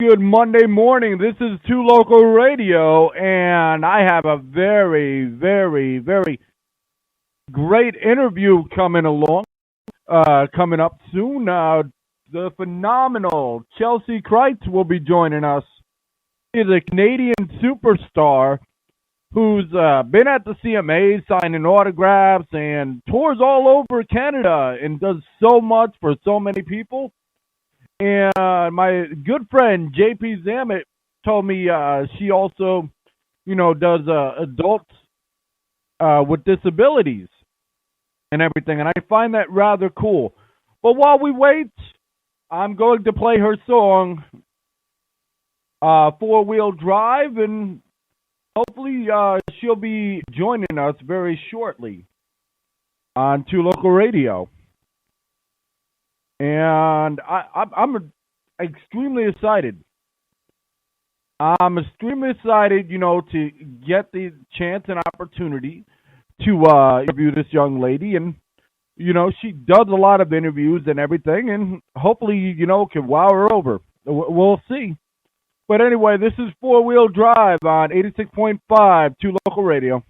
Good Monday morning. This is Two Local Radio, and I have a very, very, very great interview coming up soon. The phenomenal Chelsea Kreitz will be joining us. She's a Canadian superstar who's been at the CMA signing autographs and tours all over Canada and does so much for so many people. And my good friend JP Zamet told me she also, does adults with disabilities and everything, and I find that rather cool. But while we wait, I'm going to play her song, Four Wheel Drive, and hopefully she'll be joining us very shortly on Two Local Radio. And I'm extremely excited. I'm extremely excited, to get the chance and opportunity to interview this young lady. And, she does a lot of interviews and everything, and hopefully, can wow her over. We'll see. But anyway, this is Four Wheel Drive on 86.5 Two Local Radio.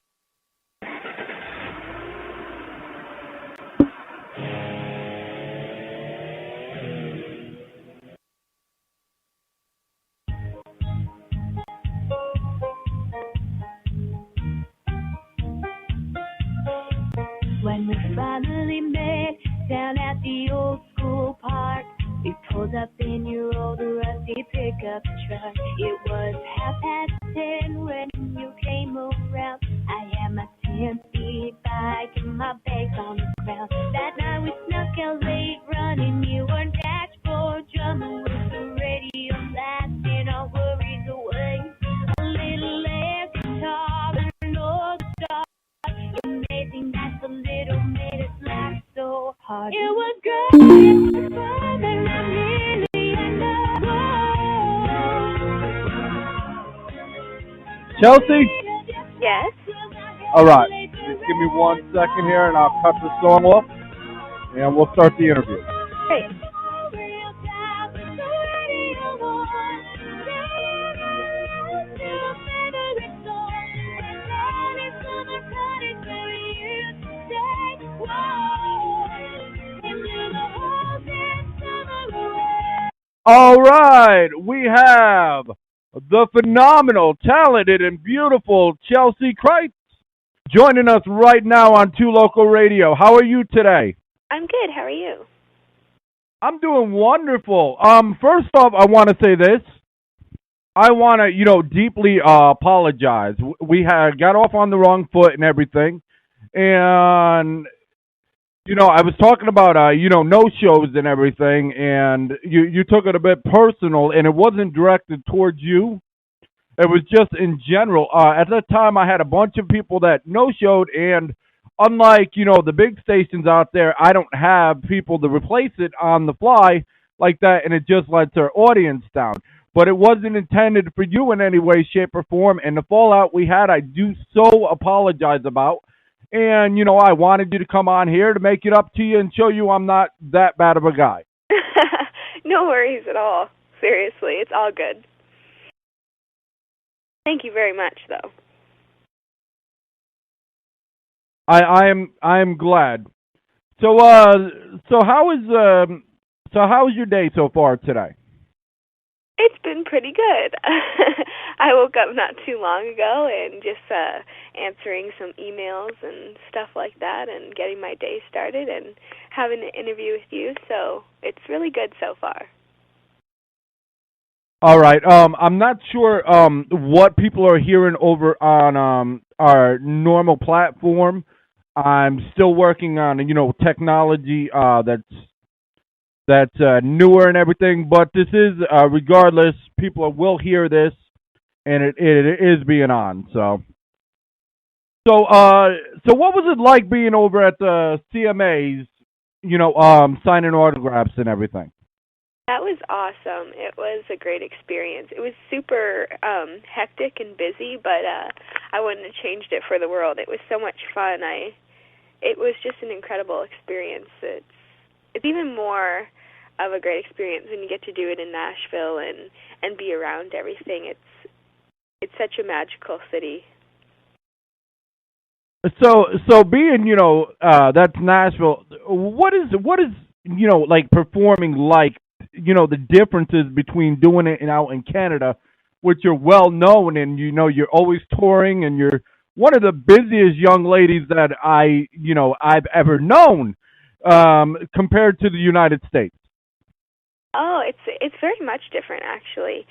When we finally met down at the old school park, we pulled up in your old rusty pickup truck. It was 10:30 when you came around. I had my 10-speed bike and my bags on the ground. That night we snuck out late running your dashboard, drumming with the radio blasting our worries away. A little air guitar and all the stars. Amazing that the little made us laugh so hard. It was good, it was fun, and I'm really in love. Chelsea? Yes? All right. Just give me 1 second here, and I'll cut the song off, and we'll start the interview. Great. All right, we have the phenomenal, talented, and beautiful Chelsea Kreitz joining us right now on Two Local Radio. How are you today? I'm good. How are you? I'm doing wonderful. First off, I want to say this. I want to, deeply apologize. We had got off on the wrong foot and everything, and I was talking about, no shows and everything, and you took it a bit personal, and it wasn't directed towards you. It was just in general. At that time, I had a bunch of people that no-showed, and unlike, the big stations out there, I don't have people to replace it on the fly like that, and it just lets our audience down. But it wasn't intended for you in any way, shape, or form, and the fallout we had, I do so apologize about. And, I wanted you to come on here to make it up to you and show you I'm not that bad of a guy. No worries at all. Seriously, it's all good. Thank you very much, though. I am glad. So how is your day so far today? It's been pretty good. I woke up not too long ago and just answering some emails and stuff like that and getting my day started and having an interview with you, so it's really good so far. All right. I'm not sure what people are hearing over on our normal platform. I'm still working on technology that's newer and everything, but this is regardless, people will hear this, and it is being on. So what was it like being over at the CMAs, signing autographs and everything? That was awesome. It was a great experience. It was super hectic and busy, but I wouldn't have changed it for the world. It was so much fun. It was just an incredible experience. It's even more of a great experience when you get to do it in Nashville and be around everything. It's such a magical city. So being, that's Nashville. What is like performing like, the differences between doing it out in Canada, which you're well known and you're always touring and you're one of the busiest young ladies that I've ever known, compared to the United States. Oh, it's very much different actually.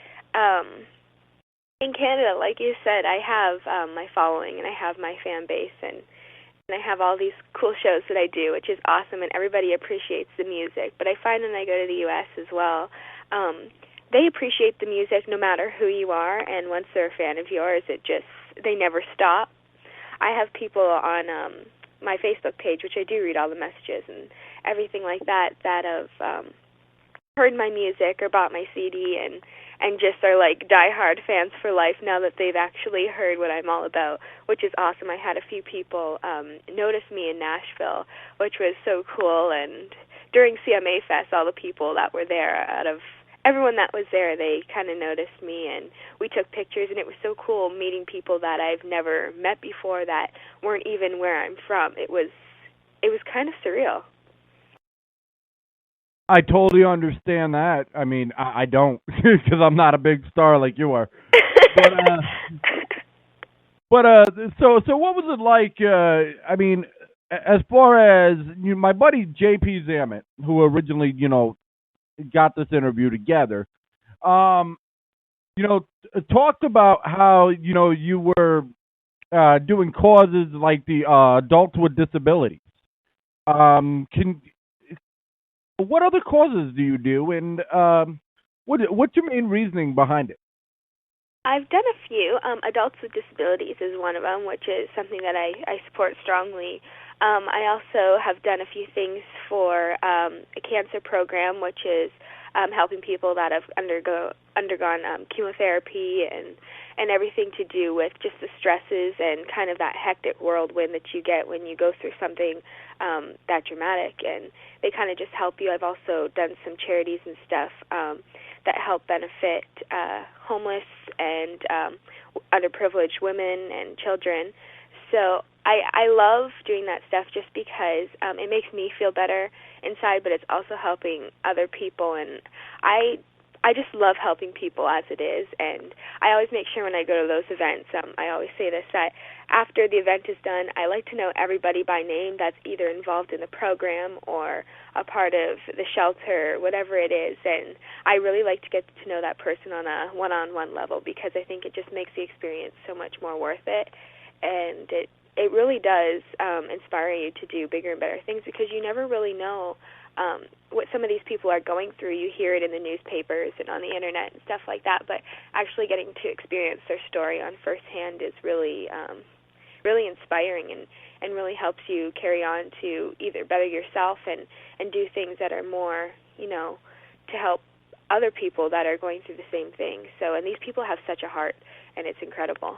In Canada, like you said, I have my following and I have my fan base and I have all these cool shows that I do, which is awesome, and everybody appreciates the music. But I find when I go to the U.S. as well, they appreciate the music no matter who you are, and once they're a fan of yours, they never stop. I have people on my Facebook page, which I do read all the messages and everything like that, that have heard my music or bought my CD and just are like diehard fans for life now that they've actually heard what I'm all about, which is awesome. I had a few people notice me in Nashville, which was so cool. And during CMA Fest, all the people that were there, out of everyone that was there, they kind of noticed me, and we took pictures, and it was so cool meeting people that I've never met before that weren't even where I'm from. It was kind of surreal. I totally understand that. I mean, I don't because I'm not a big star like you are. But so what was it like? I mean, as far as my buddy JP Zamet, who originally got this interview together, talked about how you were doing causes like the adults with disabilities. Can What other causes do you do, and what's your main reasoning behind it? I've done a few. Adults with disabilities is one of them, which is something that I support strongly. I also have done a few things for a cancer program, which is helping people that have undergone chemotherapy and everything to do with just the stresses and kind of that hectic whirlwind that you get when you go through something that dramatic. And they kind of just help you. I've also done some charities and stuff that help benefit homeless and underprivileged women and children. So I love doing that stuff just because it makes me feel better inside, but it's also helping other people. And I just love helping people as it is, and I always make sure when I go to those events, I always say this, that after the event is done, I like to know everybody by name that's either involved in the program or a part of the shelter, whatever it is, and I really like to get to know that person on a one-on-one level because I think it just makes the experience so much more worth it, and it really does inspire you to do bigger and better things because you never really know what some of these people are going through. You hear it in the newspapers and on the internet and stuff like that, but actually getting to experience their story on firsthand is really really inspiring and really helps you carry on to either better yourself and do things that are more, to help other people that are going through the same thing. So, and these people have such a heart, and it's incredible.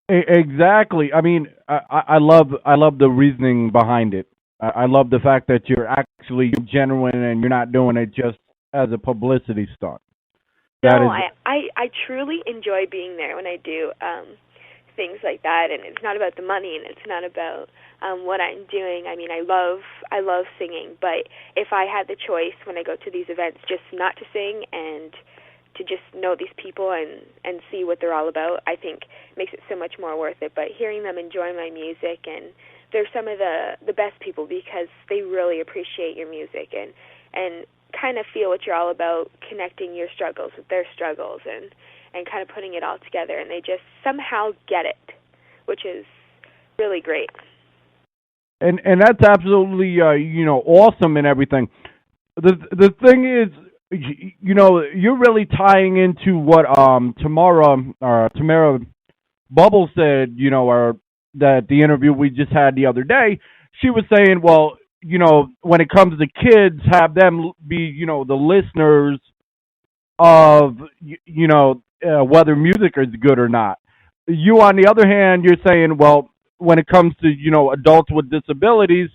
Exactly. I mean, I love the reasoning behind it. I love the fact that you're actually genuine and you're not doing it just as a publicity stunt. No, I truly enjoy being there when I do things like that, and it's not about the money and it's not about what I'm doing. I mean, I love singing, but if I had the choice when I go to these events just not to sing and to just know these people and see what they're all about, I think makes it so much more worth it. But hearing them enjoy my music, and they're some of the best people because they really appreciate your music and kind of feel what you're all about, connecting your struggles with their struggles and kind of putting it all together, and they just somehow get it, which is really great. And that's absolutely awesome and everything. The thing is, you're really tying into what Tamara Bubble said, or that the interview we just had the other day. She was saying, well, when it comes to kids, have them be, the listeners of, whether music is good or not. You, on the other hand, you're saying, well, when it comes to, adults with disabilities,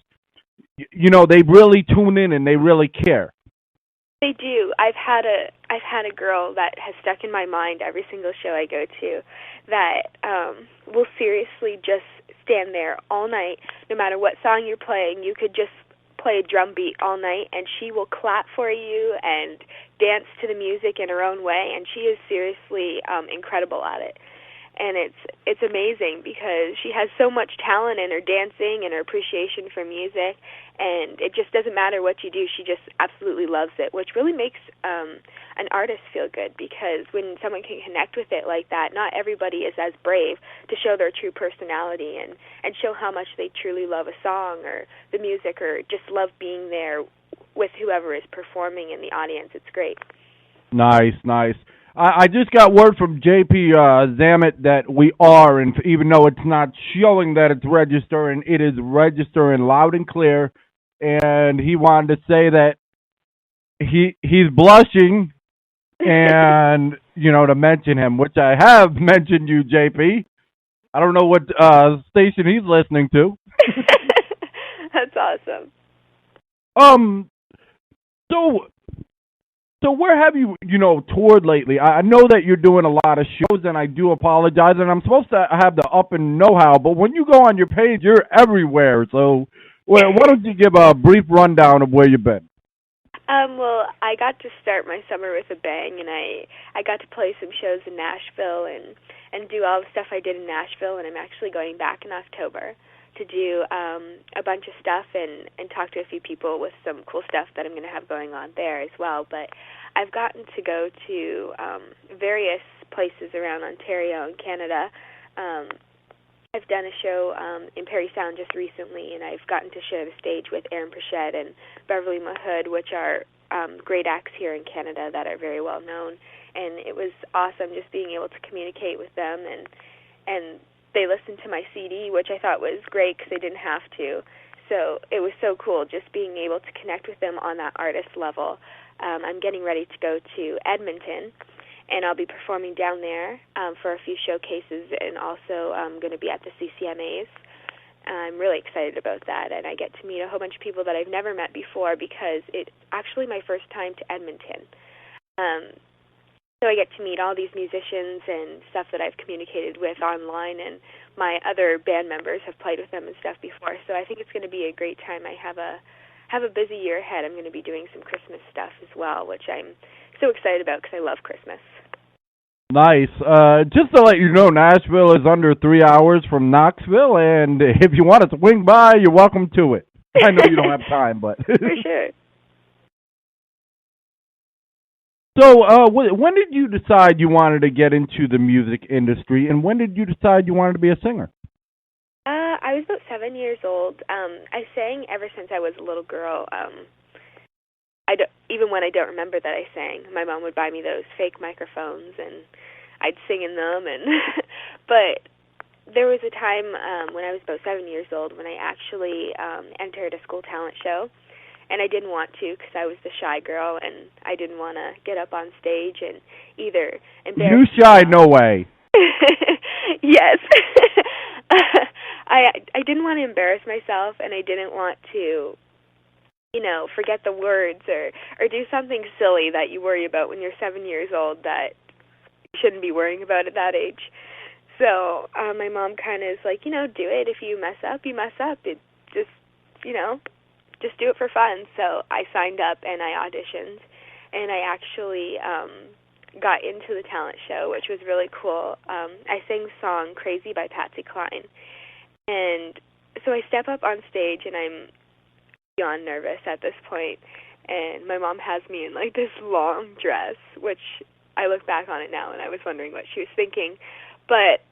they really tune in and they really care. They do. I've had a girl that has stuck in my mind every single show I go to that will seriously just stand there all night, no matter what song you're playing. You could just play a drum beat all night and she will clap for you and dance to the music in her own way, and she is seriously incredible at it. And it's amazing because she has so much talent in her dancing and her appreciation for music, and it just doesn't matter what you do. She just absolutely loves it, which really makes an artist feel good, because when someone can connect with it like that, not everybody is as brave to show their true personality and show how much they truly love a song or the music, or just love being there with whoever is performing in the audience. It's great. Nice, nice. I just got word from JP Zamet that we are, and even though it's not showing that it's registering, it is registering loud and clear. And he wanted to say that he's blushing, and to mention him, which I have mentioned you, JP. I don't know what station he's listening to. That's awesome. So So where have you, toured lately? I know that you're doing a lot of shows, and I do apologize, and I'm supposed to have the up and know-how, but when you go on your page, you're everywhere. So why don't you give a brief rundown of where you've been? Well, I got to start my summer with a bang, and I got to play some shows in Nashville and do all the stuff I did in Nashville, and I'm actually going back in October to do a bunch of stuff and talk to a few people with some cool stuff that I'm going to have going on there as well. But I've gotten to go to various places around Ontario and Canada. I've done a show in Parry Sound just recently, and I've gotten to share the stage with Aaron Pritchett and Beverly Mahood, which are great acts here in Canada that are very well known. And it was awesome just being able to communicate with them, and they listened to my CD, which I thought was great because they didn't have to. So it was so cool just being able to connect with them on that artist level. I'm getting ready to go to Edmonton, and I'll be performing down there for a few showcases, and also I'm going to be at the CCMAs. I'm really excited about that, and I get to meet a whole bunch of people that I've never met before because it's actually my first time to Edmonton. So I get to meet all these musicians and stuff that I've communicated with online, and my other band members have played with them and stuff before. So I think it's going to be a great time. I have a busy year ahead. I'm going to be doing some Christmas stuff as well, which I'm so excited about because I love Christmas. Nice. Just to let you know, Nashville is under 3 hours from Knoxville, and if you want to swing by, you're welcome to it. I know you don't have time, but for sure. So, when did you decide you wanted to get into the music industry, and when did you decide you wanted to be a singer? I was about 7 years old. I sang ever since I was a little girl. Even when I don't remember that I sang, my mom would buy me those fake microphones, and I'd sing in them. But there was a time when I was about 7 years old when I actually entered a school talent show. And I didn't want to because I was the shy girl, and I didn't want to get up on stage and either embarrass You shy, myself. no way. Yes. I didn't want to embarrass myself, and I didn't want to, forget the words or do something silly that you worry about when you're 7 years old that you shouldn't be worrying about at that age. So my mom kind of is like, do it. If you mess up, you mess up. It just do it for fun. So I signed up and I auditioned, and I actually got into the talent show, which was really cool. I sang the song Crazy by Patsy Cline. And so I step up on stage, and I'm beyond nervous at this point, and my mom has me in like this long dress, which I look back on it now and I was wondering what she was thinking. But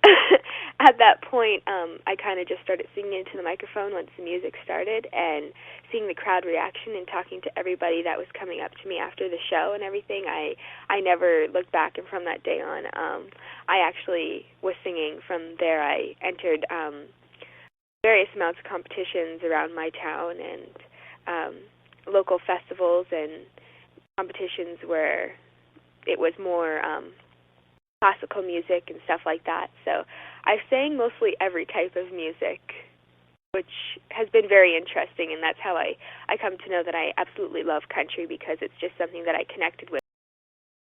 at that point, I kind of just started singing into the microphone once the music started, and seeing the crowd reaction and talking to everybody that was coming up to me after the show and everything. I never looked back, and from that day on, I actually was singing. From there, I entered various amounts of competitions around my town and local festivals and competitions where it was more classical music and stuff like that. So I've sang mostly every type of music which has been very interesting, and that's how I come to know that I absolutely love country, because it's just something that I connected with